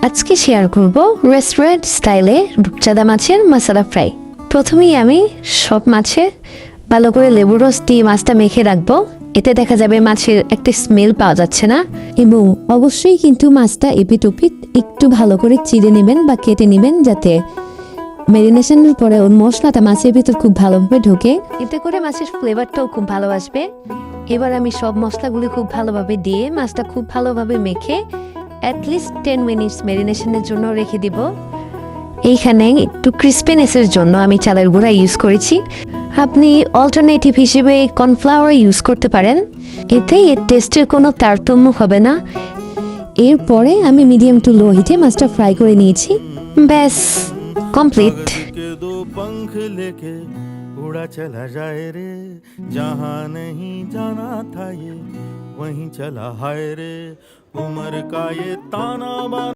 আজকে শেয়ার করব রেস্টুরেন্ট স্টাইলে রূপচাঁদা মাছের মশলা ফ্রাই। প্রথমেই আমি সব মাছে ভালো করে লেবুর রস দিয়ে মাছটা মেখে রাখবো। এতে দেখা যাবে মাছের একটা স্মেল পাওয়া যাচ্ছে না। এবং অবশ্যই কিন্তু মাছটা এপিট ওপিট একটু ভালো করে চিড়ে নেবেন বা কেটে নেবেন, যাতে ম্যারিনেশনের পরে ওর মশলাটা মাছের ভিতর খুব ভালোভাবে ঢোকে। এতে করে মাছের ফ্লেভারটাও খুব ভালো আসবে। এবার আমি সব মশলাগুলি খুব ভালোভাবে দিয়ে মাছটা খুব ভালোভাবে মেখে অ্যাটলিস্ট 10 মিনিটস ম্যারিনেশনের জন্য রেখে দিব। এইখানে একটু ক্রিস্পিনেসের জন্য আমি চালের গুঁড়া ইউজ করেছি। আপনি অল্টারনেটিভ হিসেবে কর্নফ্লাওয়ার ইউজ করতে পারেন, এতে এর টেস্টের কোনো তারতম্য হবে না। এরপরে আমি মিডিয়াম টু লো হিটে মাছটা ফ্রাই করে নিয়েছি। ব্যাস কমপ্লিট। उड़ा चला जाए रे जहाँ नहीं जाना था ये वहीं चला हाय रे उम्र का ये ताना